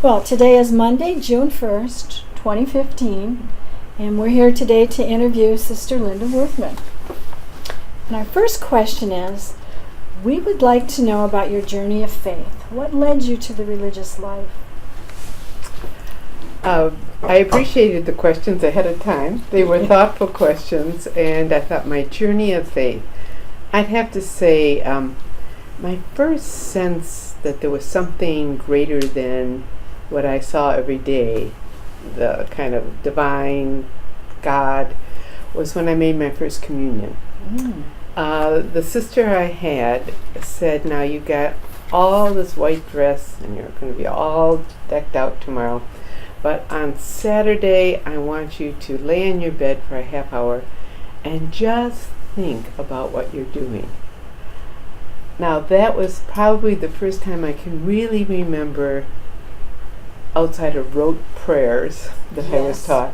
Well, today is Monday, June 1st, 2015, and we're here today to interview Sister Linda Werthman. And our first question is, we would like to know about your journey of faith. What led you to the religious life? I appreciated the questions ahead of time. They were thoughtful questions, and I thought my journey of faith, I'd have to say my first sense that there was something greater than what I saw every day, the kind of divine God, was when I made my first communion. The sister I had said, now you got all this white dress and you're going to be all decked out tomorrow, but on Saturday I want you to lay in your bed for a half hour and just think about what you're doing. Now that was probably the first time I can really remember, outside of rote prayers that I was taught,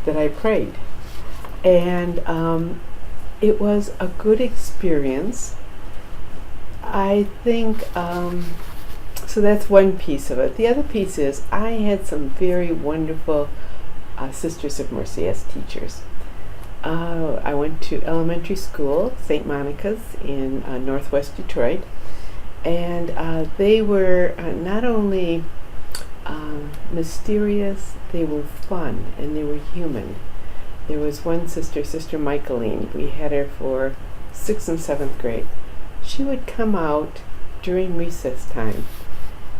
that I prayed. And it was a good experience. I think, so that's one piece of it. The other piece is I had some very wonderful Sisters of Mercy as teachers. I went to elementary school, St. Monica's in northwest Detroit, and they were not only mysterious, they were fun, and they were human. There was one sister, Sister Michaeline. We had her for 6th and 7th grade. She would come out during recess time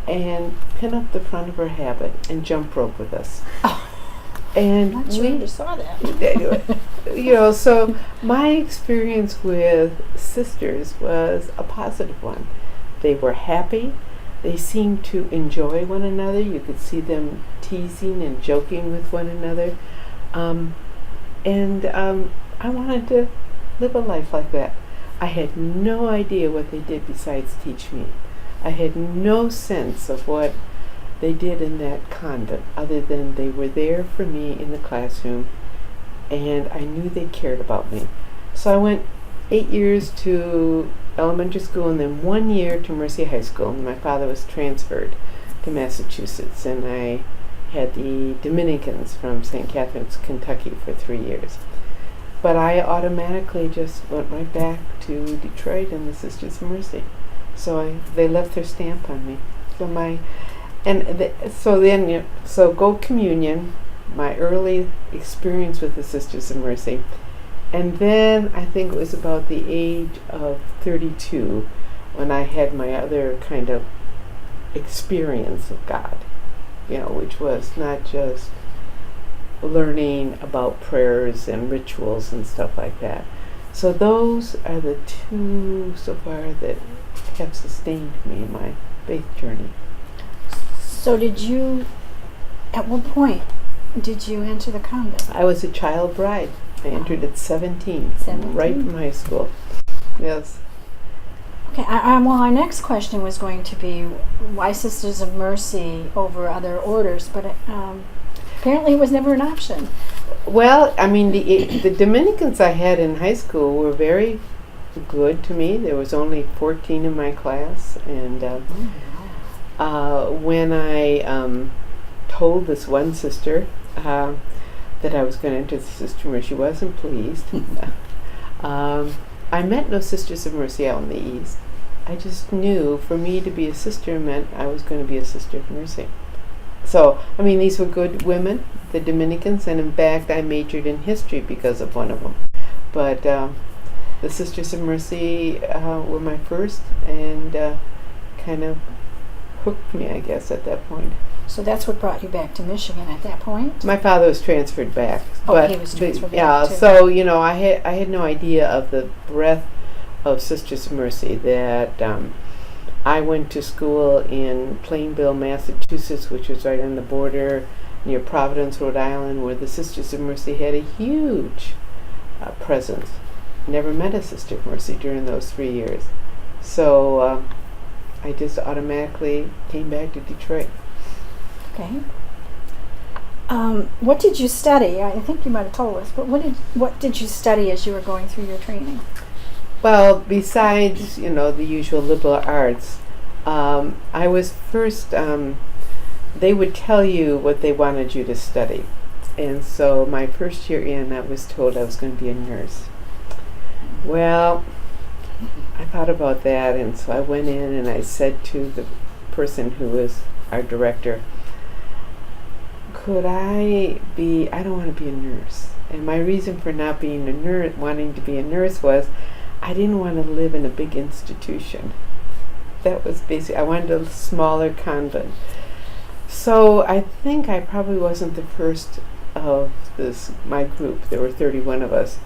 and pin up the front of her habit and jump rope with us. Oh, and I'm not sure you saw that. You know, so my experience with sisters was a positive one. They were happy. They seemed to enjoy one another. You could see them teasing and joking with one another. And I wanted to live a life like that. I had no idea what they did besides teach me. I had no sense of what they did in that convent, other than they were there for me in the classroom, and I knew they cared about me. So I went 8 years to elementary school and then 1 year to Mercy High School. And my father was transferred to Massachusetts, and I had the Dominicans from St. Catherine's, Kentucky for 3 years. But I automatically just went right back to Detroit and the Sisters of Mercy. So they left their stamp on me. So go communion, my early experience with the Sisters of Mercy. And then I think it was about the age of 32 when I had my other kind of experience of God, which was not just learning about prayers and rituals and stuff like that. So those are the two so far that have sustained me in my faith journey. So at what point did you enter the convent? I was a child bride. I entered at 17, right from high school. Yes. Okay, well, our next question was going to be why Sisters of Mercy over other orders, but apparently it was never an option. Well, I mean, the Dominicans I had in high school were very good to me. There was only 14 in my class, and when I told this one sister that I was going to enter the Sister of Mercy, she wasn't pleased. I met no Sisters of Mercy out in the East. I just knew for me to be a sister meant I was going to be a Sister of Mercy. So, I mean, these were good women, the Dominicans, and in fact, I majored in history because of one of them. But the Sisters of Mercy were my first, and kind of hooked me, I guess, at that point. So that's what brought you back to Michigan at that point? My father was transferred back. He was transferred back too. So, I had no idea of the breadth of Sisters of Mercy. That I went to school in Plainville, Massachusetts, which was right on the border near Providence, Rhode Island, where the Sisters of Mercy had a huge presence. Never met a Sister of Mercy during those 3 years. So I just automatically came back to Detroit. Okay. What did you study? I think you might have told us, but what did you study as you were going through your training? Well, besides, the usual liberal arts, I was first they would tell you what they wanted you to study. And so my first year in, I was told I was going to be a nurse. Well, I thought about that, and so I went in and I said to the person who was our director, I don't want to be a nurse. And my reason for not being a nurse, wanting to be a nurse, was I didn't want to live in a big institution. That was basically, I wanted a smaller convent. So I think I probably wasn't the first of my group, there were 31 of us,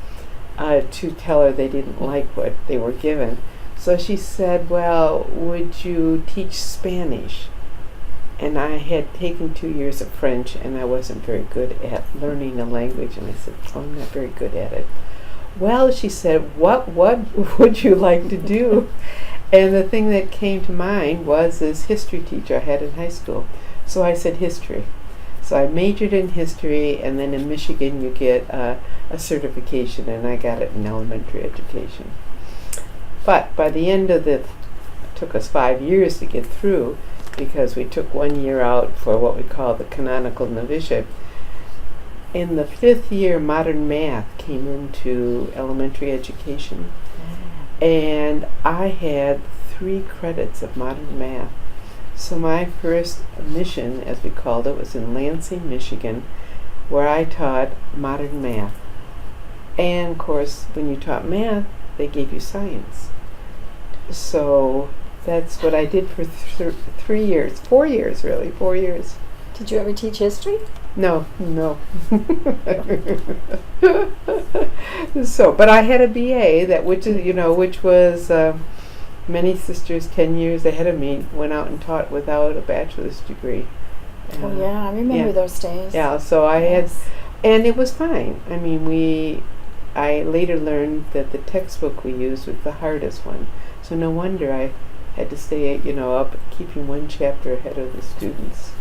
to tell her they didn't like what they were given. So she said, well, would you teach Spanish? And I had taken 2 years of French, and I wasn't very good at learning a language, and I said, I'm not very good at it. Well, she said, what would you like to do? And the thing that came to mind was this history teacher I had in high school. So I said history. So I majored in history, and then in Michigan you get a certification, and I got it in elementary education. But by the end of it took us 5 years to get through, because we took 1 year out for what we call the canonical novitiate. In the 5th year, modern math came into elementary education, and I had 3 credits of modern math. So my first mission, as we called it, was in Lansing, Michigan, where I taught modern math. And of course, when you taught math, they gave you science. So that's what I did for 3 years, 4 years really, 4 years. Did you ever teach history? No. So, but I had a BA which was many sisters 10 years ahead of me went out and taught without a bachelor's degree. Oh yeah, I remember those days. Yeah, so I had, and it was fine. I mean, I later learned that the textbook we used was the hardest one. So no wonder I had to stay, up keeping 1 chapter ahead of the students.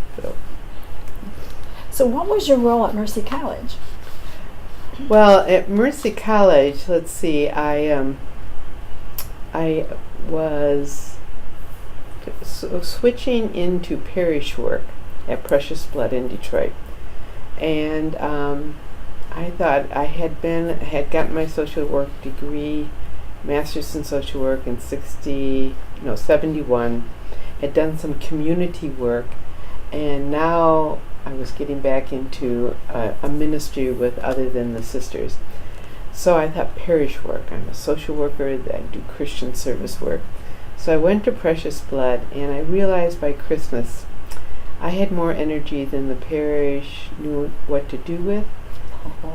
So what was your role at Mercy College? Well, at Mercy College, let's see, I was switching into parish work at Precious Blood in Detroit. And I thought I had gotten my social work degree, master's in social work in 71, had done some community work, and now I was getting back into a ministry with other than the sisters. So I thought parish work. I'm a social worker. I do Christian service work. So I went to Precious Blood, and I realized by Christmas I had more energy than the parish knew what to do with.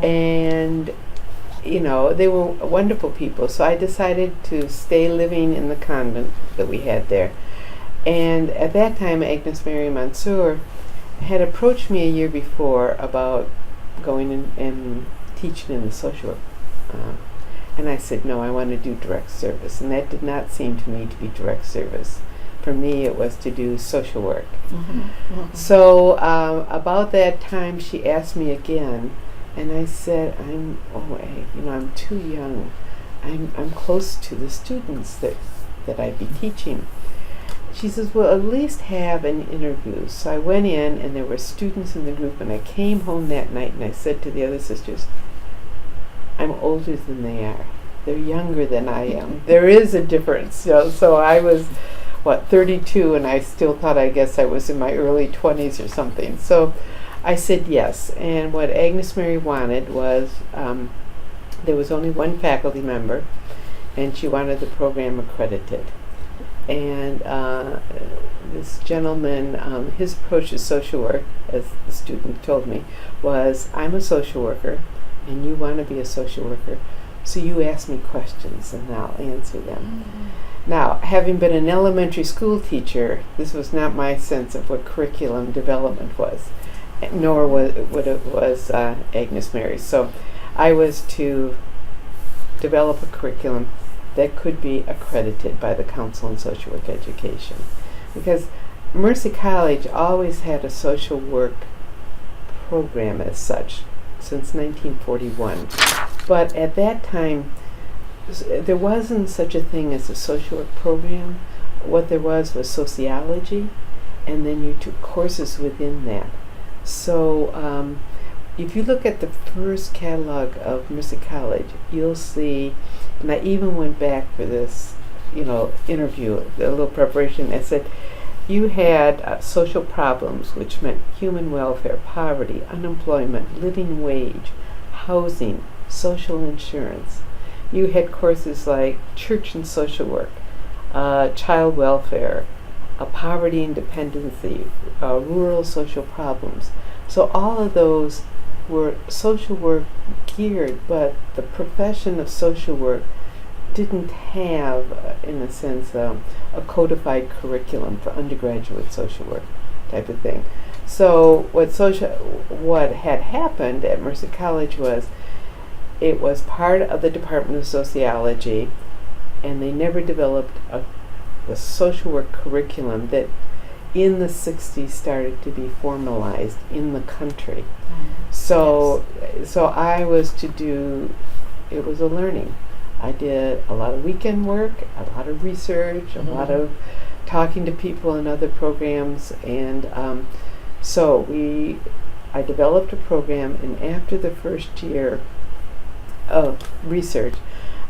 And, they were wonderful people. So I decided to stay living in the convent that we had there. And at that time, Agnes Mary Mansour had approached me a year before about going and teaching in the social work. And I said, no, I want to do direct service. And that did not seem to me to be direct service. For me, it was to do social work. Mm-hmm. Mm-hmm. So about that time, she asked me again, and I said, I'm too young. I'm close to the students that I'd be teaching. She says, well, at least have an interview. So I went in, and there were students in the group, and I came home that night, and I said to the other sisters, I'm older than they are. They're younger than I am. There is a difference. So I was, 32, and I still thought, I guess I was in my early 20s or something. So I said yes. And what Agnes Mary wanted was, there was only 1 faculty member, and she wanted the program accredited. And this gentleman, his approach to social work, as the student told me, was, I'm a social worker, and you want to be a social worker, so you ask me questions, and I'll answer them. Mm-hmm. Now, having been an elementary school teacher, this was not my sense of what curriculum development was, nor what it was Agnes Mary's. So I was to develop a curriculum that could be accredited by the Council on Social Work Education. Because Mercy College always had a social work program as such since 1941. But at that time, there wasn't such a thing as a social work program. What there was sociology, and then you took courses within that. So if you look at the first catalog of Mercer College, you'll see, and I even went back for this, interview, a little preparation. I said, you had social problems, which meant human welfare, poverty, unemployment, living wage, housing, social insurance. You had courses like church and social work, child welfare, poverty and dependency, rural social problems. So all of those were social work geared, but the profession of social work didn't have, in a sense, a codified curriculum for undergraduate social work type of thing. So what had happened at Mercer College was it was part of the Department of Sociology, and they never developed a social work curriculum that in the 60s started to be formalized in the country. So I was to do, it was a learning. I did a lot of weekend work, a lot of research, a lot of talking to people in other programs, and I developed a program, and after the first year of research,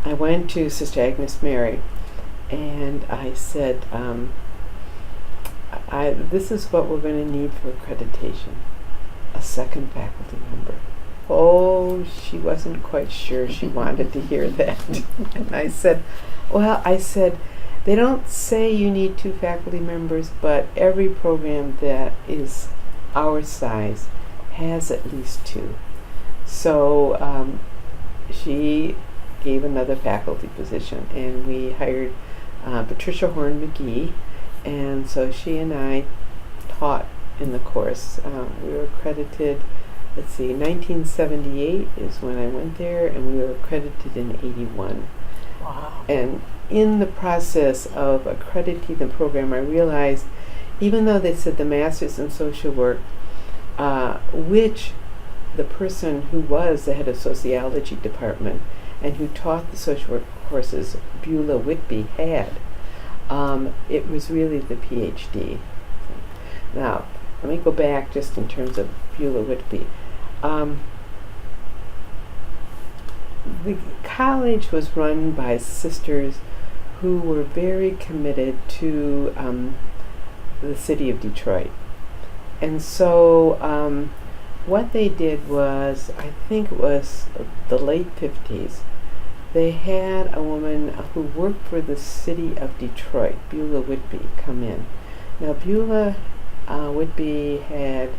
I went to Sister Agnes Mary, and I said, this is what we're going to need for accreditation, a second faculty member. Oh, she wasn't quite sure she wanted to hear that. And I said, they don't say you need 2 faculty members, but every program that is our size has at least 2. So she gave another faculty position, and we hired Patricia Horn McGee, and so she and I taught in the course. We were accredited, 1978 is when I went there, and we were accredited in 81. Wow. And in the process of accrediting the program, I realized, even though they said the Master's in Social Work, which the person who was the head of sociology department and who taught the social work courses, Beulah Whitby, had, it was really the PhD. Now, let me go back just in terms of Beulah Whitby. The college was run by sisters who were very committed to the city of Detroit. And so what they did was, I think it was the late 50s, they had a woman who worked for the city of Detroit, Beulah Whitby, come in. Now, Beulah Whitby had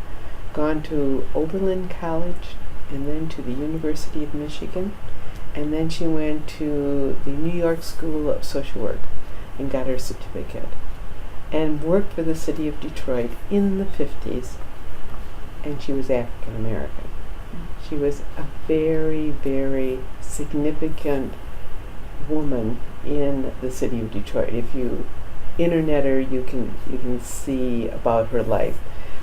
gone to Oberlin College and then to the University of Michigan, and then she went to the New York School of Social Work and got her certificate, and worked for the city of Detroit in the 50s, and she was African American. She was a very, very significant woman in the city of Detroit. If you internet her, you can see about her life.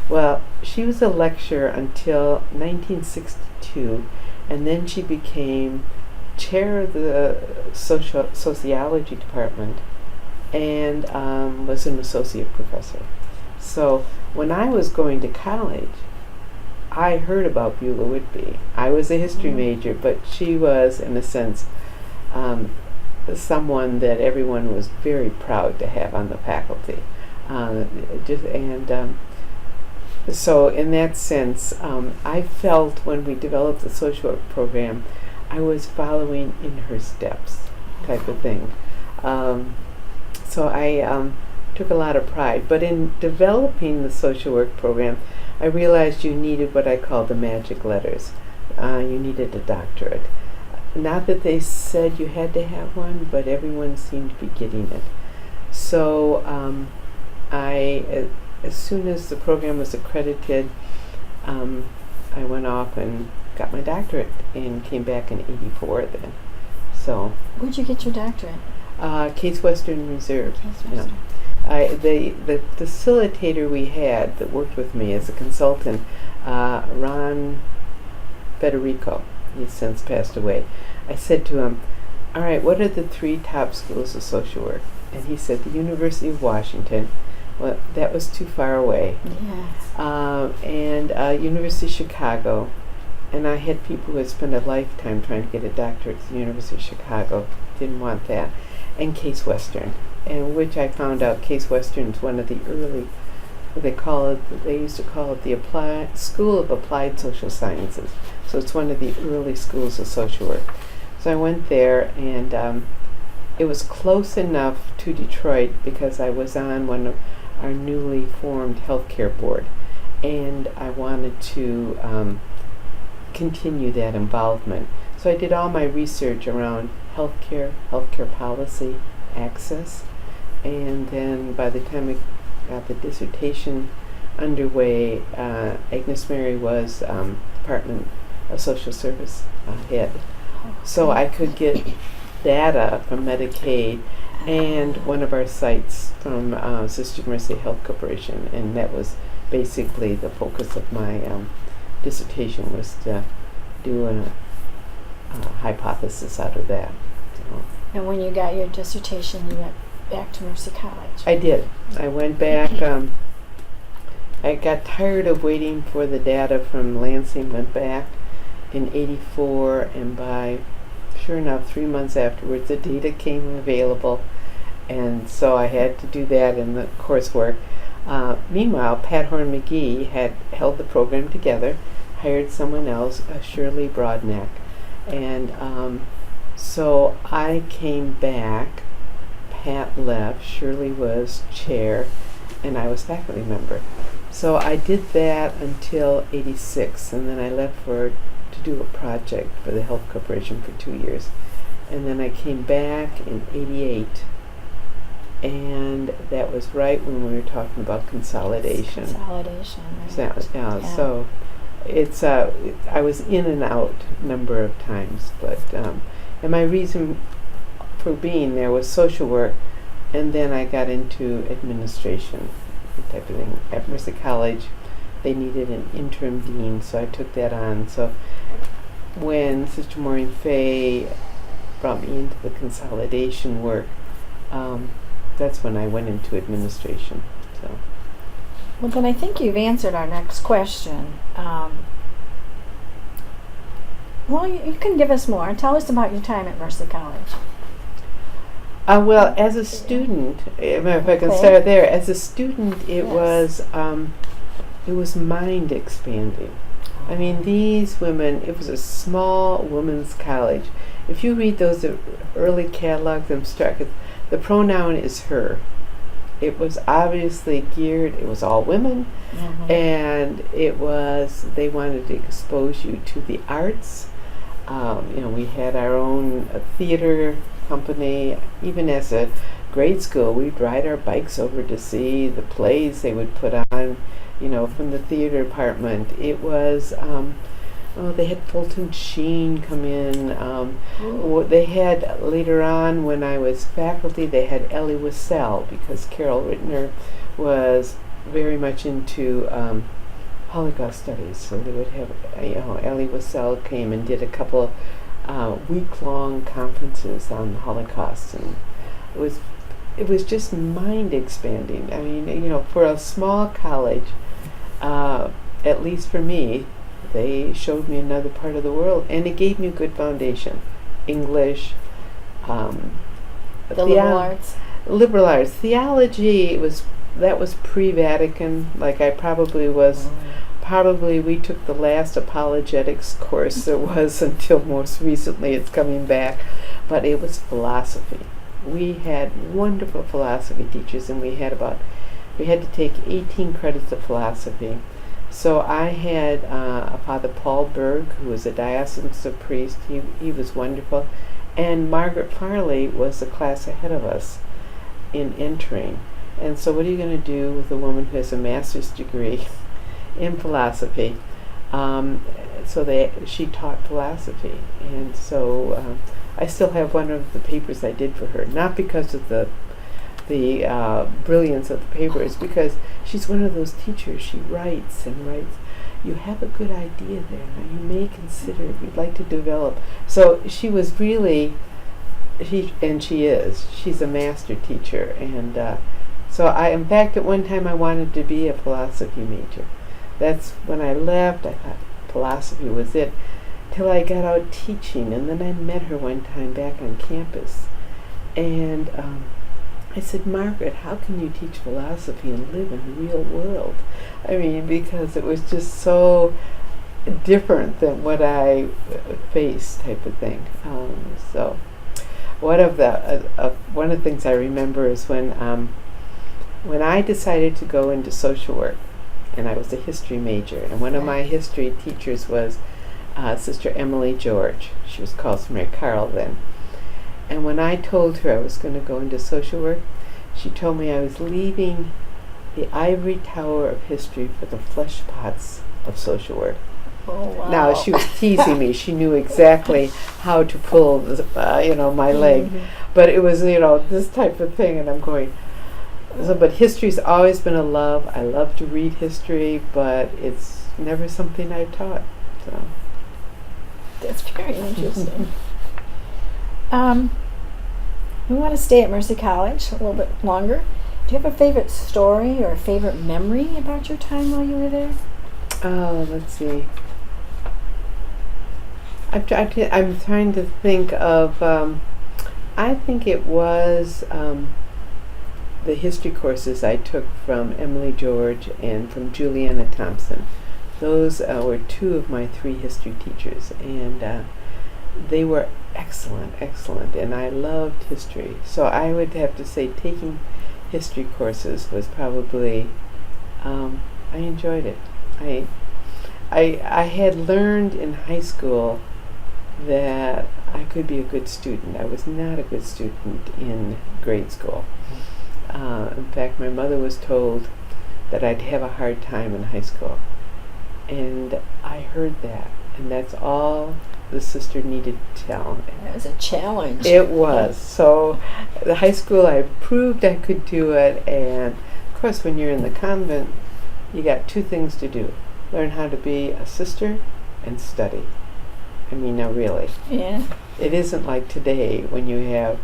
Well, she was a lecturer until 1962, and then she became chair of the sociology department and was an associate professor. So when I was going to college, I heard about Beulah Whitby. I was a history major, but she was, in a sense, someone that everyone was very proud to have on the faculty. So in that sense, I felt when we developed the social work program, I was following in her steps, type of thing. So I took a lot of pride. But in developing the social work program, I realized you needed what I call the magic letters. You needed a doctorate. Not that they said you had to have one, but everyone seemed to be getting it. So as soon as the program was accredited, I went off and got my doctorate and came back in '84 then. So. Where'd you get your doctorate? Case Western Reserve. Case Western. The facilitator we had that worked with me as a consultant, Ron Federico, he's since passed away. I said to him, all right, what are the 3 top schools of social work? And he said the University of Washington, Well, that was too far away. Yes. And University of Chicago. And I had people who had spent a lifetime trying to get a doctorate at the University of Chicago. Didn't want that. And Case Western, in which I found out Case Western is one of the early, what they used to call it the School of Applied Social Sciences. So it's one of the early schools of social work. So I went there, and it was close enough to Detroit because I was on one of our newly formed healthcare board, and I wanted to continue that involvement. So I did all my research around healthcare policy, access, and then by the time I got the dissertation underway, Agnes Mary was Department of Social Service head. So I could get data from Medicaid and one of our sites from Sister Mercy Health Corporation, and that was basically the focus of my dissertation, was to do a hypothesis out of that. So And when you got your dissertation, you went back to Mercy College. I did. I went back. I got tired of waiting for the data from Lansing, went back in '84, and sure enough, 3 months afterwards, the data came available, and so I had to do that in the coursework. Meanwhile, Pat Horn McGee had held the program together, hired someone else, Shirley Broadneck, and so I came back. Pat left, Shirley was chair, and I was faculty member. So I did that until '86, and then I left to do a project for the Health Corporation for 2 years. And then I came back in '88, and that was right when we were talking about consolidation. Consolidation, right? So it's I was in and out a number of times, but and my reason for being there was social work, and then I got into administration type of thing. At Mercy College, they needed an interim dean, so I took that on. So when Sister Maureen Fay brought me into the consolidation work, that's when I went into administration. So. Well, then I think you've answered our next question. Well, you can give us more. Tell us about your time at Mercy College. Well, as a student, if I can start there, as a student, it was mind expanding. I mean, these women, it was a small women's college. If you read those early catalogs, I'm struck. The pronoun is her. It was obviously geared, it was all women, and they wanted to expose you to the arts. We had our own theater company. Even as a grade school, we'd ride our bikes over to see the plays they would put on, from the theater department. It was, they had Fulton Sheen come in. They had, later on when I was faculty, they had Ellie Wiesel, because Carol Rittner was very much into Holocaust studies. So they would have, Ellie Wiesel came and did a couple week-long conferences on the Holocaust, and it was just mind expanding. I mean, for a small college, at least for me, they showed me another part of the world, and it gave me a good foundation. English, liberal arts, theology that was pre-Vatican. Like I probably was. Probably we took the last apologetics course there was until most recently it's coming back, but it was philosophy. We had wonderful philosophy teachers, and we had to take 18 credits of philosophy. So I had Father Paul Berg, who was a diocesan priest. He was wonderful, and Margaret Farley was the class ahead of us in entering. And so what are you going to do with a woman who has a master's degree in philosophy? She taught philosophy, and so I still have one of the papers I did for her, not because of the brilliance of the paper, it's because she's one of those teachers. She writes and writes. You have a good idea there. Now you may consider if you'd like to develop. So she was really, she is. She's a master teacher, and So in fact, at one time I wanted to be a philosophy major. That's when I left. I thought philosophy was it, till I got out teaching, and then I met her one time back on campus, and I said, Margaret, how can you teach philosophy and live in the real world? I mean, because it was just so different than what I faced, type of thing. So one of the things I remember is when I decided to go into social work, and I was a history major, and one of my history teachers was Sister Emily George. She was customary Carl then. And when I told her I was going to go into social work, she told me I was leaving the ivory tower of history for the flesh pots of social work. Oh, wow. Now, she was teasing me. She knew exactly how to pull my leg. But it was, this type of thing, and I'm going, but history's always been a love. I love to read history, but it's never something I've taught. So that's very interesting. We want to stay at Mercy College a little bit longer. Do you have a favorite story or a favorite memory about your time while you were there? Oh, let's see. I'm trying to think of, I think it was the history courses I took from Emily George and from Juliana Thompson. Those were two of my 3 history teachers, and they were excellent, and I loved history. So I would have to say taking history courses was probably, I enjoyed it. I had learned in high school that I could be a good student. I was not a good student in grade school. In fact, my mother was told that I'd have a hard time in high school. And I heard that, and that's all the sister needed to tell. It was a challenge. It was. So the high school, I proved I could do it, and of course when you're in the convent, you got 2 things to do. Learn how to be a sister and study. I mean, no, really. Yeah. It isn't like today when you have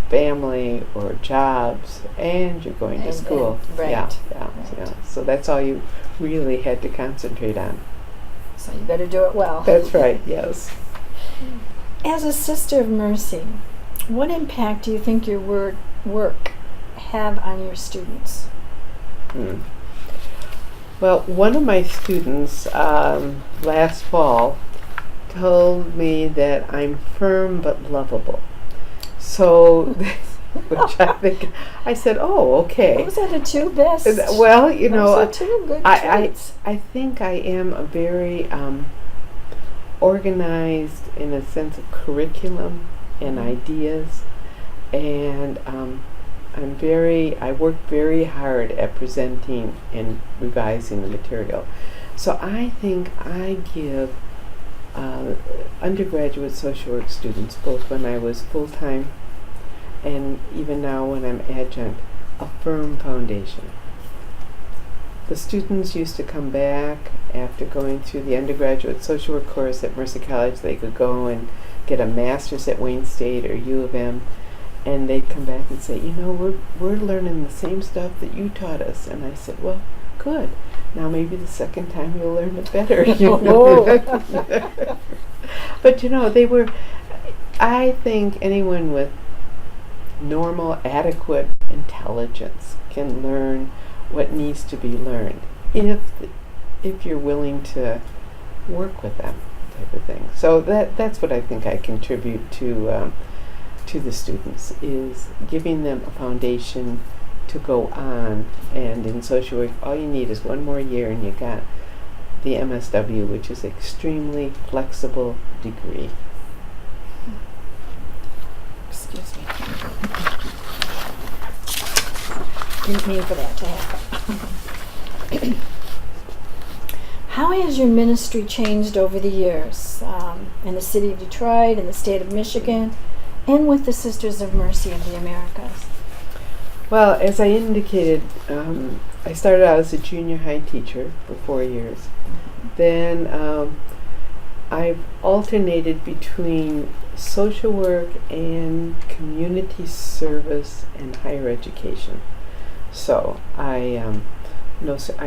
family or jobs and you're going to school. Right. Yeah. Right. So that's all you really had to concentrate on. So you better do it well. That's right, yes. As a Sister of Mercy, what impact do you think your work have on your students? Well, one of my students last fall told me that I'm firm but lovable. So, which I said, oh, okay. Those are the 2 best. Well, those are 2 good traits. I think I am a very organized in a sense of curriculum and ideas, and I work very hard at presenting and revising the material. So I think I give undergraduate social work students, both when I was full-time and even now when I'm adjunct, a firm foundation. The students used to come back after going through the undergraduate social work course at Mercy College. They could go and get a master's at Wayne State or U of M, and they'd come back and say, we're learning the same stuff that you taught us. And I said, well, good. Now maybe the second time you'll learn it better. But they were, I think anyone with normal, adequate intelligence can learn what needs to be learned if you're willing to work with them, type of thing. So that's what I think I contribute to the students, is giving them a foundation to go on. And in social work, all you need is 1 more year and you got the MSW, which is an extremely flexible degree. Excuse me. Didn't mean for that to happen. How has your ministry changed over the years in the city of Detroit, in the state of Michigan, and with the Sisters of Mercy of the Americas? Well, as I indicated, I started out as a junior high teacher for 4 years. Then I've alternated between social work and community service and higher education. So I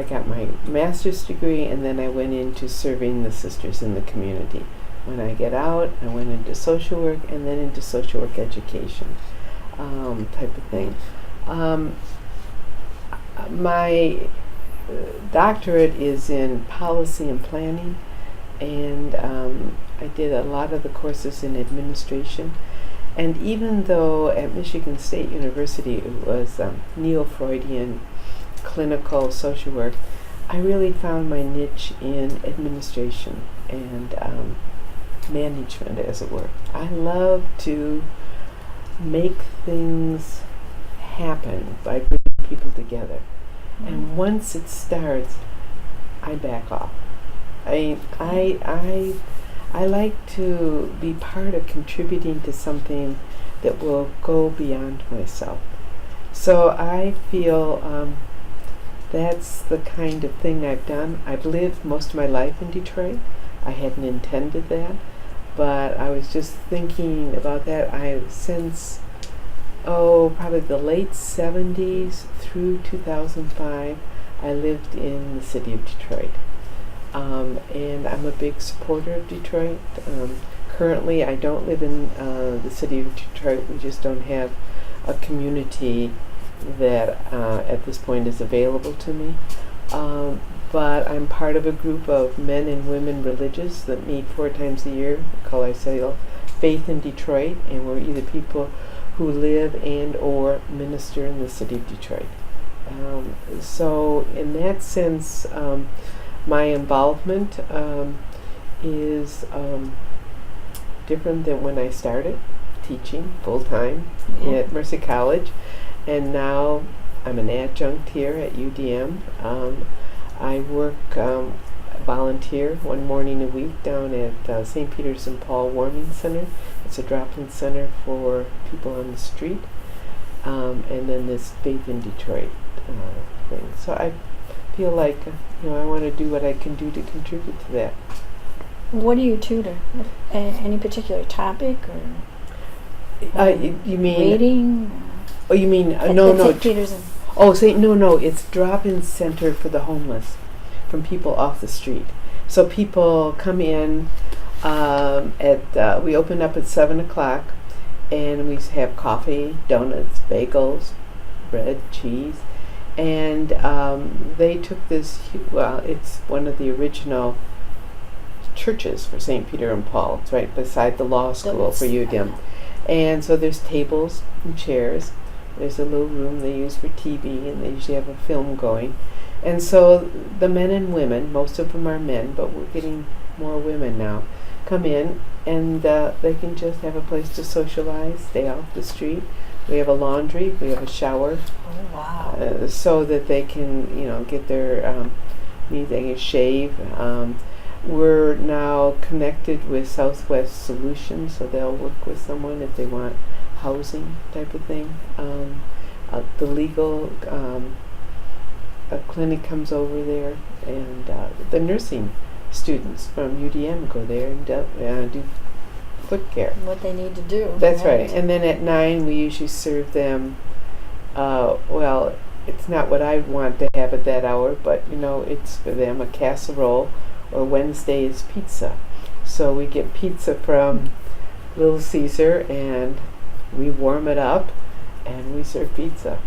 got my master's degree, and then I went into serving the sisters in the community. When I get out, I went into social work, and then into social work education type of thing. My doctorate is in policy and planning, and I did a lot of the courses in administration. And even though at Michigan State University it was neo-Freudian clinical social work, I really found my niche in administration and management, as it were. I love to make things happen by bringing people together. And once it starts, I back off. I like to be part of contributing to something that will go beyond myself. So I feel that's the kind of thing I've done. I've lived most of my life in Detroit. I hadn't intended that, but I was just thinking about that. Since probably the late 70s through 2005, I lived in the city of Detroit. And I'm a big supporter of Detroit. Currently, I don't live in the city of Detroit. We just don't have a community that at this point is available to me. But I'm part of a group of men and women religious that meet 4 times a year. We call ourselves Faith in Detroit, and we're either people who live and or minister in the city of Detroit. So in that sense, my involvement is different than when I started teaching full-time at Mercy College, and now I'm an adjunct here at UDM. I work volunteer one morning a week down at St. Peter's and Paul Warming Center. It's a drop-in center for people on the street, and then this Faith in Detroit thing. So I feel like I want to do what I can do to contribute to that. What do you tutor? Any particular topic or you mean reading? Oh, you mean no? St. Peter's and no. It's drop-in center for the homeless, from people off the street. So people come in we open up at 7:00, and we have coffee, donuts, bagels, bread, cheese. And they took this, it's one of the original churches for St. Peter and Paul. It's right beside the law school for UDM. And so there's tables and chairs. There's a little room they use for TV, and they usually have a film going. And so the men and women, most of them are men, but we're getting more women now, come in, and they can just have a place to socialize, stay off the street. We have a laundry, we have a shower. Oh, wow. So that they can, get their needs, they can shave. We're now connected with Southwest Solutions, so they'll work with someone if they want housing type of thing. The legal clinic comes over there, and the nursing students from UDM go there and do foot care. What they need to do. That's right. And then at 9 we usually serve them, it's not what I want to have at that hour, but it's for them a casserole, or Wednesday is pizza. So we get pizza from Little Caesar, and we warm it up, and we serve pizza,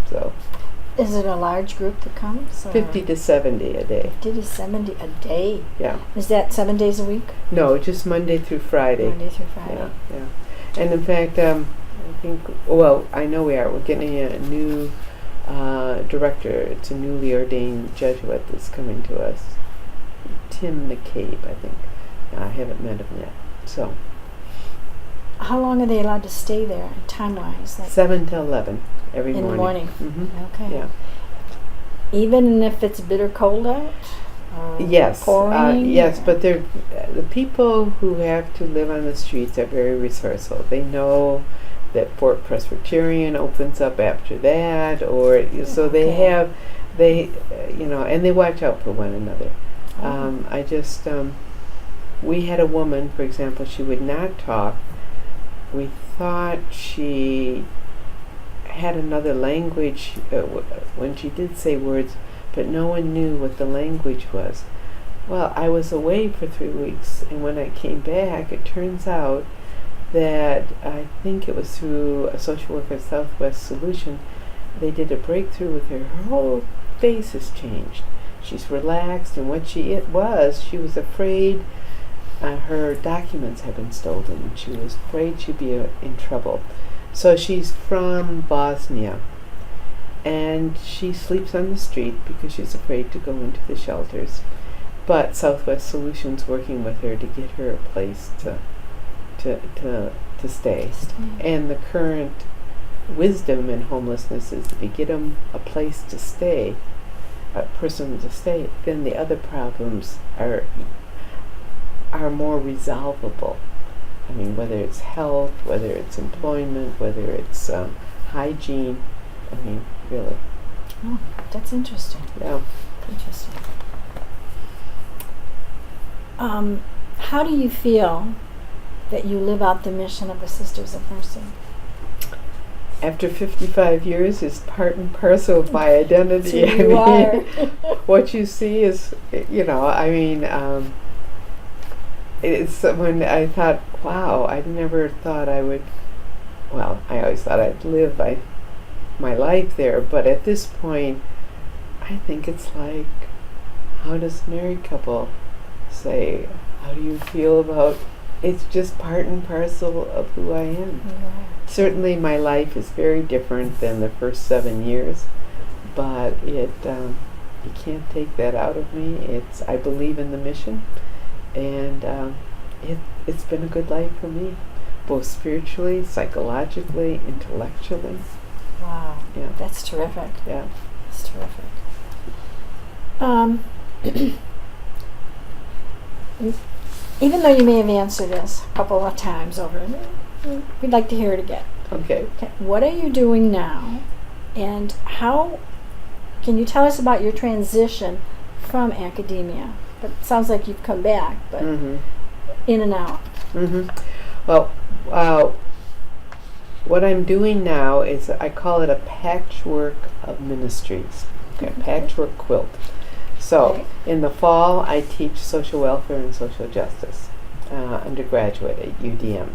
so. Is it a large group that comes? 50 to 70 a day. 50 to 70 a day? Yeah. Is that 7 days a week? No, just Monday through Friday. Monday through Friday. Yeah. And in fact, I know we are. We're getting a new director. It's a newly ordained Jesuit that's coming to us. Tim McCabe, I think. I haven't met him yet. So. How long are they allowed to stay there, time-wise? 7 to 11 every morning. In the morning? Mm-hmm. Okay. Yeah. Even if it's bitter cold out? Yes. Pouring? Yes, but the people who have to live on the streets are very resourceful. They know that Fort Presbyterian opens up after that, so they have, and they watch out for one another. We had a woman, for example, she would not talk. We thought she had another language when she did say words, but no one knew what the language was. Well, I was away for 3 weeks, and when I came back, it turns out that I think it was through a social worker Southwest Solution, they did a breakthrough with her. Her whole face has changed. She's relaxed, and what she was afraid her documents had been stolen. She was afraid she'd be in trouble. So she's from Bosnia, and she sleeps on the street because she's afraid to go into the shelters. But Southwest Solutions working with her to get her a place to stay. And the current wisdom in homelessness is if you get them a place to stay, a person to stay, then the other problems are more resolvable. I mean, whether it's health, whether it's employment, whether it's hygiene. I mean, really. Oh, that's interesting. Yeah. Interesting. How do you feel that you live out the mission of the Sisters of Mercy? After 55 years, it's part and parcel of my identity. So you are. What you see is, it's when I thought, wow, I never thought I would, well, I always thought I'd live my life there, but at this point, I think it's like, how does a married couple say, how do you feel about, it's just part and parcel of who I am. Yeah. Certainly my life is very different than the first 7 years, but you can't take that out of me. I believe in the mission, and it's been a good life for me, both spiritually, psychologically, intellectually. Wow. Yeah. That's terrific. Yeah. That's terrific. Even though you may have answered this a couple of times over, we'd like to hear it again. Okay. What are you doing now, and how can you tell us about your transition from academia? But it sounds like you've come back, but in and out. Well, what I'm doing now is I call it a patchwork of ministries. Okay, patchwork quilt. So in the fall, I teach social welfare and social justice, undergraduate at UDM.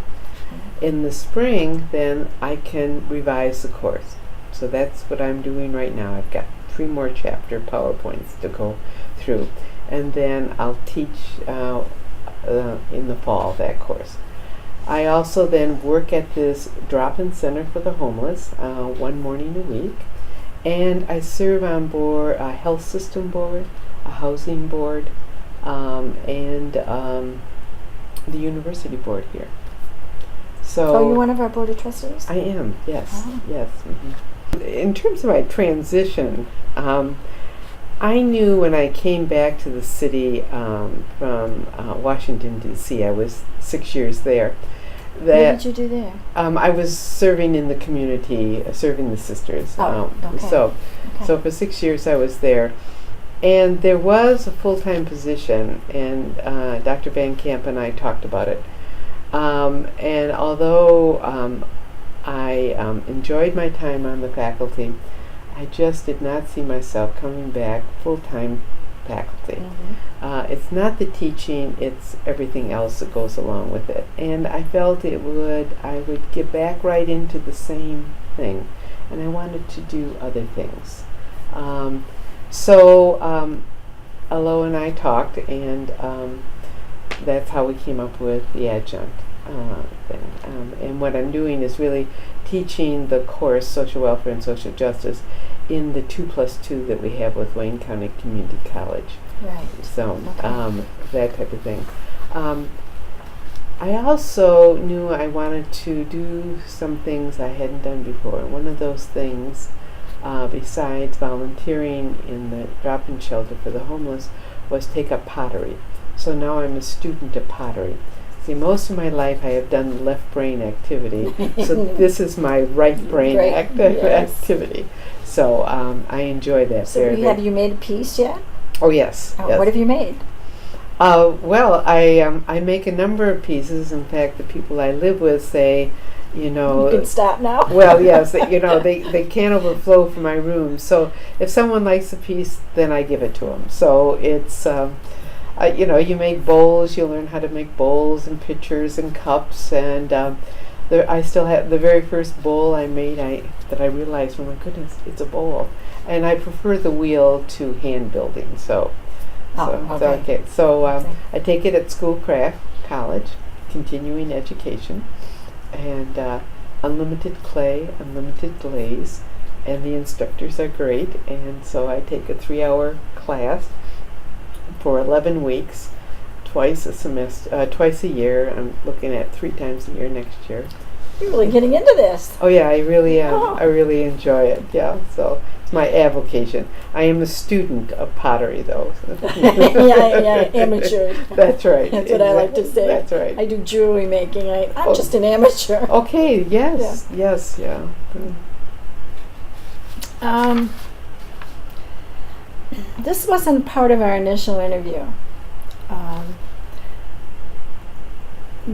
In the spring, then I can revise the course. So that's what I'm doing right now. I've got 3 more chapter PowerPoints to go through, and then I'll teach in the fall that course. I also then work at this drop-in center for the homeless 1 morning a week, and I serve on board a health system board, a housing board, and the university board here. So you're one of our board of trustees? I am, yes, Oh. yes. In terms of my transition, I knew when I came back to the city from Washington, D.C., I was 6 years there. What did you do there? I was serving in the community, serving the sisters. Okay. So for 6 years I was there. And there was a full-time position, and Dr. Van Camp and I talked about it. And although I enjoyed my time on the faculty, I just did not see myself coming back full-time faculty. It's not the teaching, it's everything else that goes along with it. And I felt I would get back right into the same thing, and I wanted to do other things. So Alo and I talked, and that's how we came up with the adjunct thing. And what I'm doing is really teaching the course Social Welfare and Social Justice in the 2+2 that we have with Wayne County Community College. Right. So that type of thing. I also knew I wanted to do some things I hadn't done before. One of those things, besides volunteering in the drop-in shelter for the homeless, was take up pottery. So now I'm a student of pottery. See, most of my life I have done left brain activity, so this is my right brain activity. So I enjoy that very much. Have you made a piece yet? Oh yes. Yes. What have you made? Well, I make a number of pieces. In fact, the people I live with say, you know. You can stop now. Well, yes, they can't overflow from my room. So if someone likes a piece, then I give it to them. So it's, you make bowls, you learn how to make bowls and pitchers and cups. And I still have the very first bowl I made that I realized, oh my goodness, it's a bowl. And I prefer the wheel to hand building. So I take it at school craft, college, continuing education, and unlimited clay, unlimited glaze, and the instructors are great. And so I take a 3-hour class for 11 weeks, twice a year. I'm looking at 3 times a year next year. You're really getting into this. Oh yeah, I really am. Oh. I really enjoy it. Yeah, so it's my avocation. I am a student of pottery, though. yeah, amateur. That's right. That's what I like to say. That's right. I do jewelry making. I'm just an amateur. Okay. Yes. Yeah. Yes. Yeah. This wasn't part of our initial interview.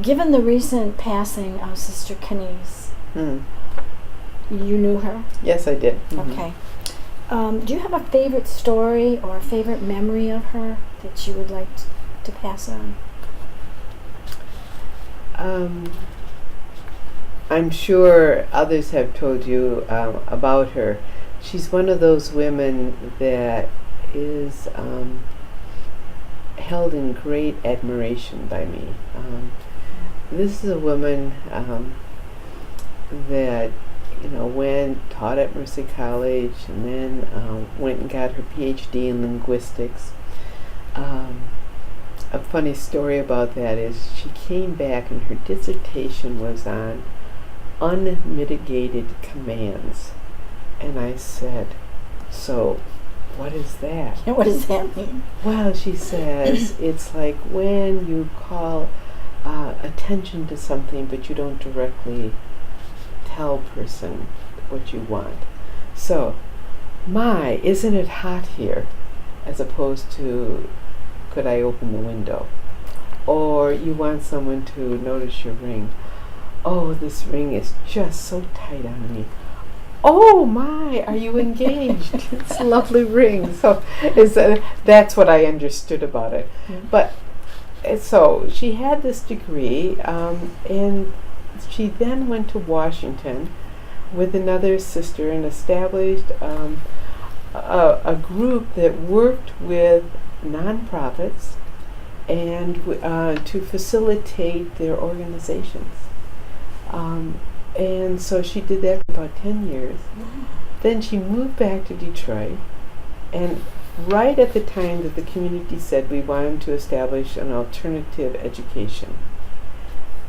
Given the recent passing of Sister Kenny's, Mm. you knew her? Yes, I did. Mhm. Okay. Do you have a favorite story or a favorite memory of her that you would like to pass on? I'm sure others have told you about her. She's one of those women that is held in great admiration by me. This is a woman that taught at Mercy College, and then went and got her PhD in linguistics. A funny story about that is she came back and her dissertation was on unmitigated commands. And I said, so what is that? And what does that mean? Well, she says, it's like when you call attention to something but you don't directly tell person what you want. So, my, isn't it hot here? As opposed to, could I open the window? Or you want someone to notice your ring. Oh, this ring is just so tight on me. Oh my, are you engaged? It's a lovely ring. So that's what I understood about it. Mm. But so she had this degree, and she then went to Washington with another sister and established a group that worked with nonprofits and to facilitate their organizations. And so she did that for about 10 years. Then she moved back to Detroit, and right at the time that the community said we wanted to establish an alternative education.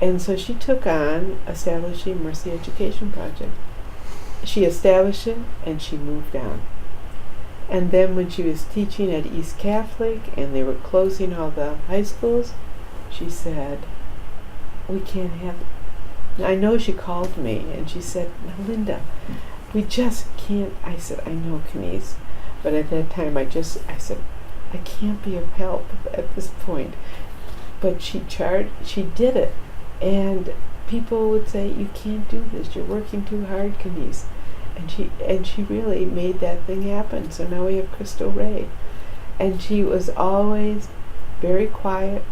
And so she took on establishing Mercy Education Project. She established it and she moved on. And then when she was teaching at East Catholic and they were closing all the high schools, she said, we can't have it. I know she called me and she said, now Linda, we just can't. I said, I know, Kenise. But at that time I said, I can't be of help at this point. But she did it. And people would say, you can't do this, you're working too hard, Kenise. And she really made that thing happen. So now we have Crystal Ray. And she was always very quiet.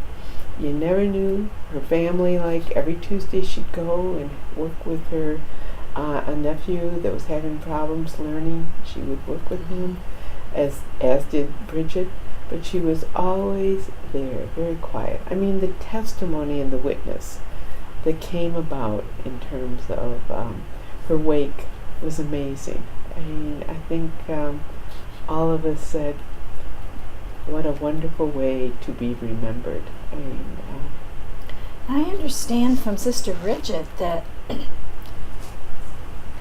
You never knew. Her family, like every Tuesday she'd go and work with her a nephew that was having problems learning. She would work with him, as did Bridget. But she was always there, very quiet. I mean, the testimony and the witness that came about in terms of her wake was amazing. I mean, I think all of us said, what a wonderful way to be remembered. I mean, I understand from Sister Bridget that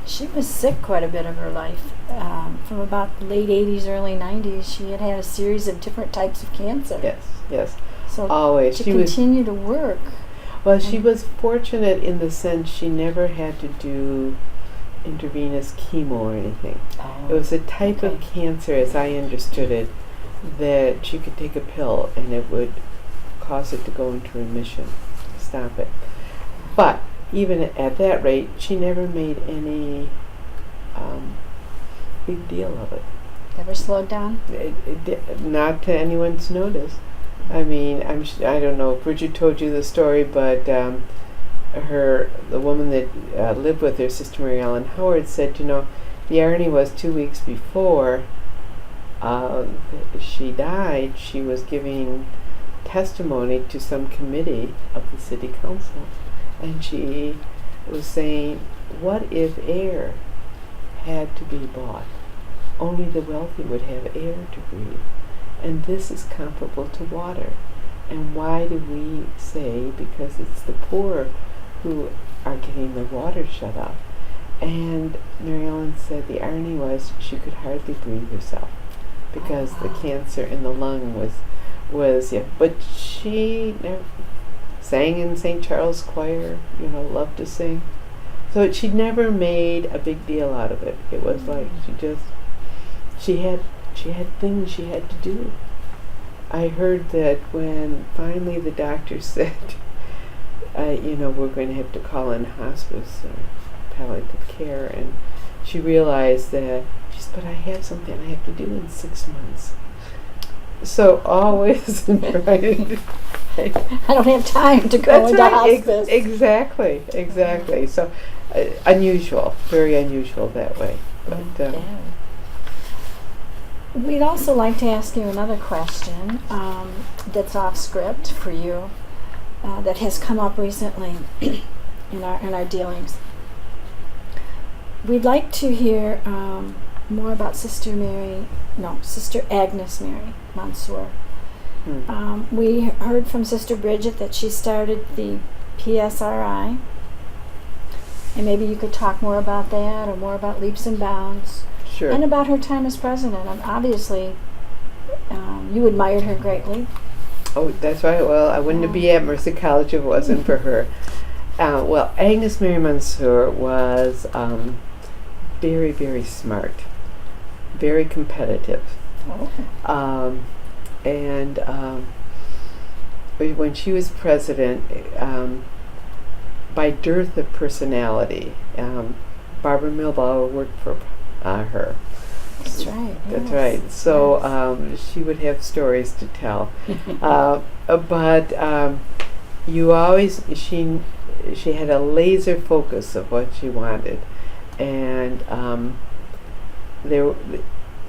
she was sick quite a bit of her life. From about the late 80s, early 90s, she had a series of different types of cancer. Yes. So Always. to She continue to work. Well, she was fortunate in the sense she never had to do intravenous chemo or anything. It was a type of cancer, as I understood it, that she could take a pill and it would cause it to go into remission, stop it. But even at that rate, she never made any big deal of it. Never slowed down? Not to anyone's notice. I mean, I don't know if Bridget told you the story, but the woman that lived with her, Sister Mary Ellen Howard, said, the irony was 2 weeks before she died, she was giving testimony to some committee of the city council, and she was saying, what if air had to be bought? Only the wealthy would have air to breathe. And this is comparable to water. And why do we say, because it's the poor who are getting the water shut off? And Mary Ellen said the irony was she could hardly breathe herself because the cancer in the lung was but she never sang in St. Charles Choir, loved to sing. So she never made a big deal out of it. It was like she had things she had to do. I heard that when finally the doctor said, we're going to have to call in hospice or palliative care, and she realized that, but I have something I have to do in 6 months. So always, right? I don't have time to go into hospice. Exactly. So unusual, very unusual that way. But we'd also like to ask you another question that's off script for you that has come up recently in our dealings. We'd like to hear more about Sister Agnes Mary Mansour. We heard from Sister Bridget that she started the PSRI, and maybe you could talk more about that or more about Leaps and Bounds. Sure. And about her time as president. And obviously, you admired her greatly. Oh, that's right. Well, I wouldn't be at Mercy College if it wasn't for her. Agnes Mary Mansour was very, very smart, very competitive. And when she was president, by dearth of personality, Barbara Milbaugh worked for her. That's right. That's right. So she would have stories to tell. But you always, she had a laser focus of what she wanted, and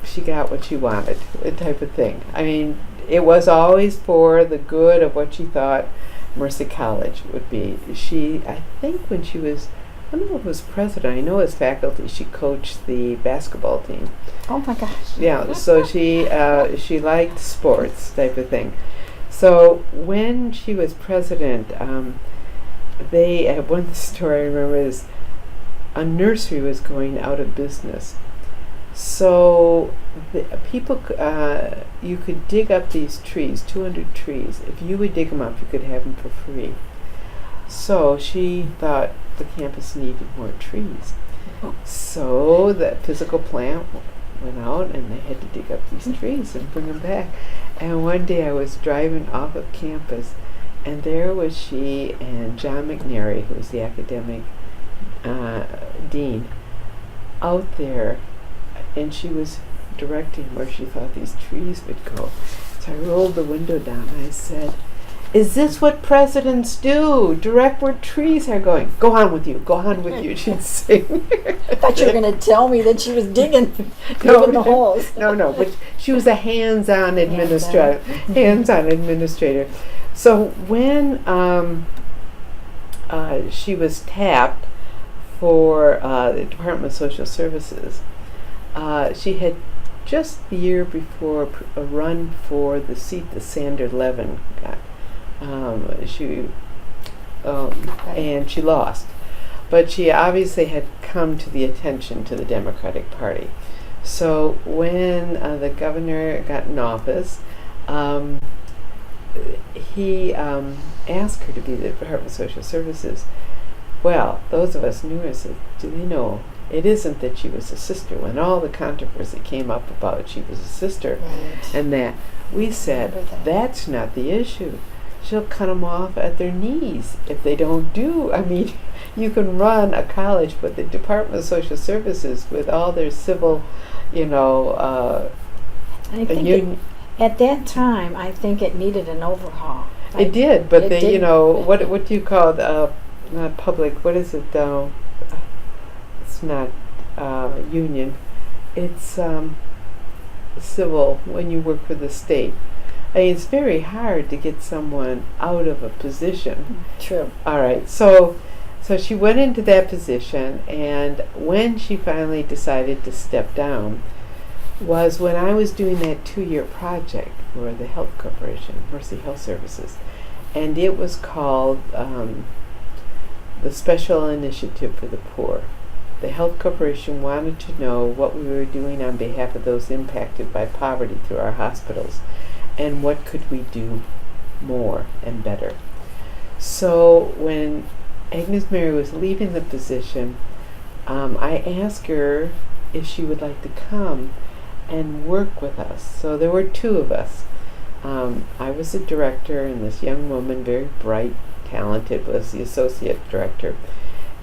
she got what she wanted, type of thing. I mean, it was always for the good of what she thought Mercy College would be. I think when she was, I don't know if it was president, I know as faculty she coached the basketball team. Oh my gosh. Yeah, so she liked sports, type of thing. So when she was president, one story I remember is a nursery was going out of business. So you could dig up these trees, 200 trees. If you would dig them up, you could have them for free. So she thought the campus needed more trees. So the physical plant went out and they had to dig up these trees and bring them back. And one day I was driving off of campus, and there was she and John McNary, who was the academic dean, out there, and she was directing where she thought these trees would go. So I rolled the window down and I said, "Is this what presidents do? Direct where trees are going? Go on with you, she'd say. I thought you were going to tell me that she was digging the holes. No, but she was a hands-on administrator. So when she was tapped for the Department of Social Services, she had just the year before a run for the seat that Sander Levin got. And she lost. But she obviously had come to the attention to the Democratic Party. So when the governor got in office, he asked her to be the Department of Social Services. Well, those of us knew her said, do they know it isn't that she was a sister? When all the controversy came up about she was a sister, right. and that, we said, that's not the issue. she'll cut them off at their knees if they don't do. I mean, you can run a college, but the Department of Social Services, with all their civil, I think at that time, I think it needed an overhaul. it did, but it they, did. what do you call it? Not public. What is it though? It's not union. It's civil when you work for the state. I mean, it's very hard to get someone out of a position. True. All right, so she went into that position, and when she finally decided to step down was when I was doing that 2-year project for the Health Corporation, Mercy Health Services, and it was called the Special Initiative for the Poor. The Health Corporation wanted to know what we were doing on behalf of those impacted by poverty through our hospitals, and what could we do more and better. So when Agnes Mary was leaving the position, I asked her if she would like to come and work with us. So there were 2 of us. I was the director, and this young woman, very bright, talented, was the associate director.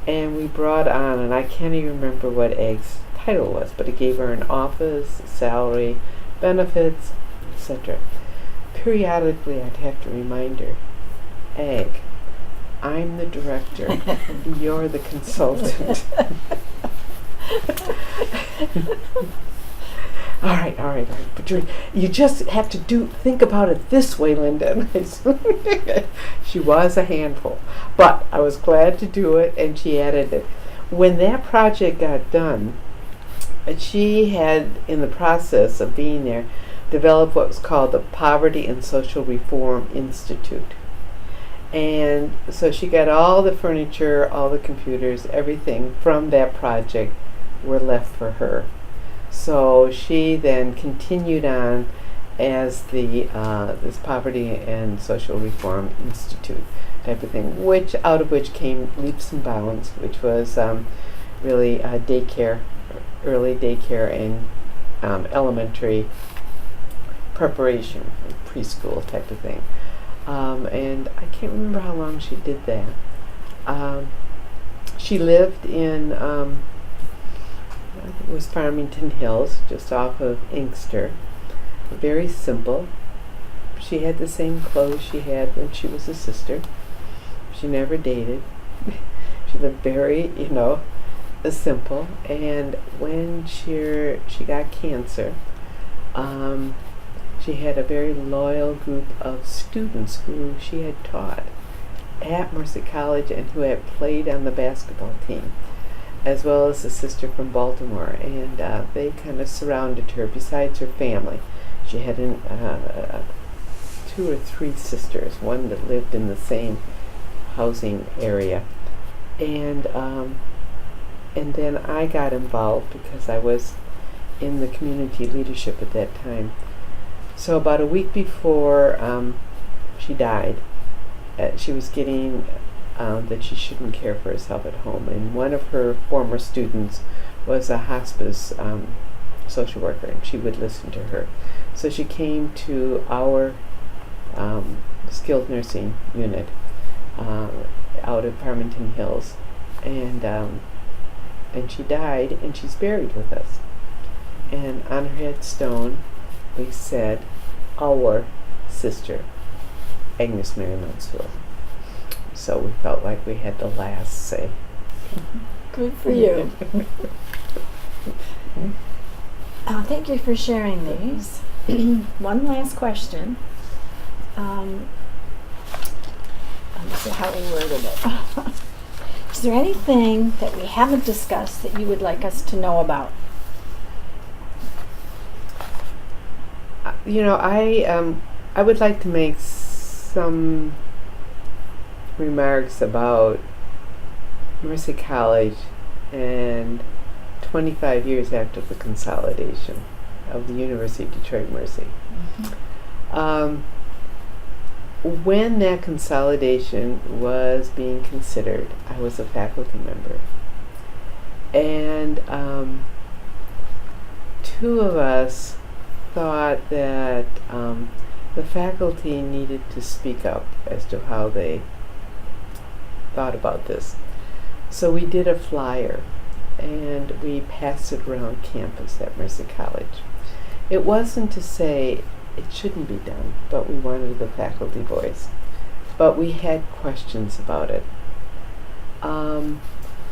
And we brought on, and I can't even remember what Ag's title was, but it gave her an office, salary, benefits, etc. Periodically, I'd have to remind her, Ag, I'm the director, you're the consultant. All right. But you just have to think about it this way, Linda. She was a handful, but I was glad to do it, and she added it. When that project got done, she had, in the process of being there, developed what was called the Poverty and Social Reform Institute. And so she got all the furniture, all the computers, everything from that project were left for her. So she then continued on as the this Poverty and Social Reform Institute type of thing, out of which came Leaps and Bounds, which was really daycare, early daycare and elementary preparation, preschool type of thing. And I can't remember how long she did that. She lived in I think it was Farmington Hills, just off of Inkster. Very simple. She had the same clothes she had when she was a sister. She never dated. She lived very, simple. And when she got cancer, she had a very loyal group of students who she had taught at Mercy College and who had played on the basketball team, as well as a sister from Baltimore, and they kind of surrounded her. Besides her family, she had 2 or 3 sisters, one that lived in the same housing area, and then I got involved because I was in the community leadership at that time. So about a week before she died, she was getting that she shouldn't care for herself at home. And one of her former students was a hospice social worker, and she would listen to her. So she came to our skilled nursing unit out of Farmington Hills, and she died, and she's buried with us. And on her headstone, we said, "Our sister, Agnes Mary Mansour." So we felt like we had the last say. Good for you. Thank you for sharing these. One last question. Let me see how we worded it. Is there anything that we haven't discussed that you would like us to know about? I would like to make some remarks about Mercy College and 25 years after the consolidation of the University of Detroit Mercy. Mm-hmm. When that consolidation was being considered, I was a faculty member, and 2 of us thought that the faculty needed to speak up as to how they thought about this. So we did a flyer and we passed it around campus at Mercy College. It wasn't to say it shouldn't be done, but we wanted the faculty voice. But we had questions about it.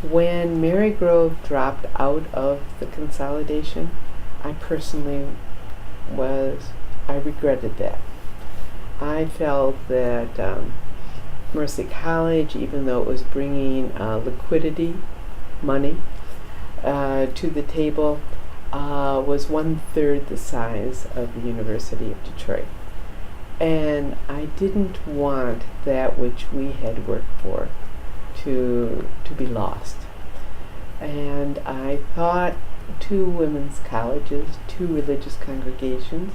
When Marygrove dropped out of the consolidation, I personally I regretted that. I felt that Mercy College, even though it was bringing liquidity, money, to the table, was 1/3 the size of the University of Detroit. And I didn't want that which we had worked for to be lost. And I thought 2 women's colleges, 2 religious congregations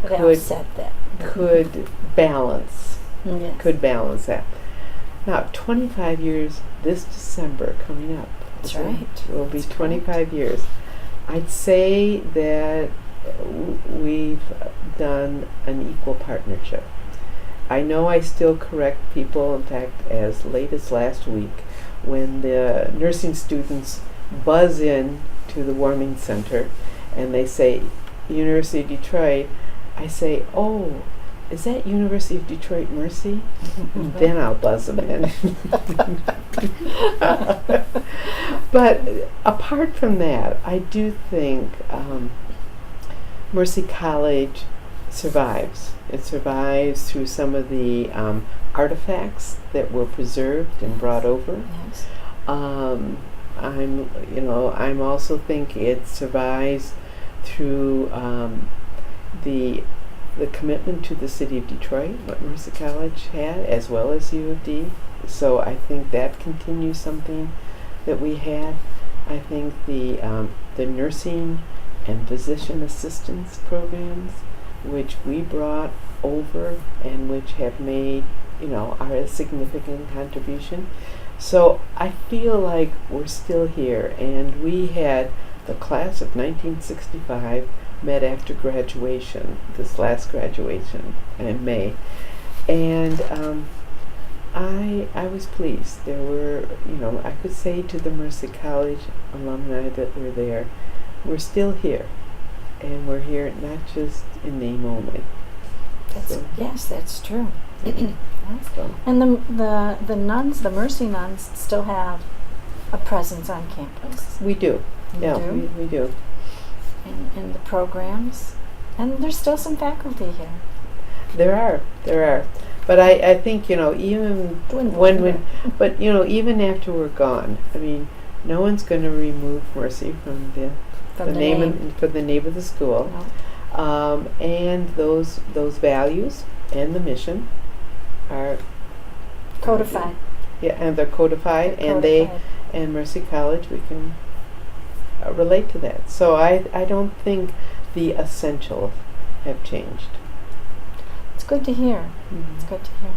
Could offset that. could balance Yes. that. Now, 25 years this December coming up. That's Okay? right. It will be That's 25 years. I'd say that we've done an equal partnership. I know I still correct people, in fact, as late as last week, when the nursing students buzz in to the warming center and they say, University of Detroit, I say, oh, is that University of Detroit Mercy? Then I'll buzz them in. But apart from that, I do think Mercy College survives. It survives through some of the artifacts that were preserved and brought over. Yes. I'm also think it survives through the commitment to the city of Detroit, what Mercy College had, as well as U of D. So I think that continues something that we had. I think the nursing and physician assistance programs, which we brought over and which have made, are a significant contribution. So I feel like we're still here, and we had the class of 1965 met after graduation, this last graduation in May, and I was pleased. There were, I could say to the Mercy College alumni that were there, we're still here, and we're here not just in name only. Yes, that's true. So. And the nuns, the Mercy nuns, still have a presence on campus. We do. You Yeah, do? we do. In the programs, and there's still some faculty here. There are. But I think, even even after we're gone, I mean, no one's going to remove Mercy from the name of the school. No. And those values and the mission are Codified. Yeah, and they're codified, and Mercy College, we can relate to that. So I don't think the essentials have changed. It's good to hear. Mm-hmm. It's good to hear.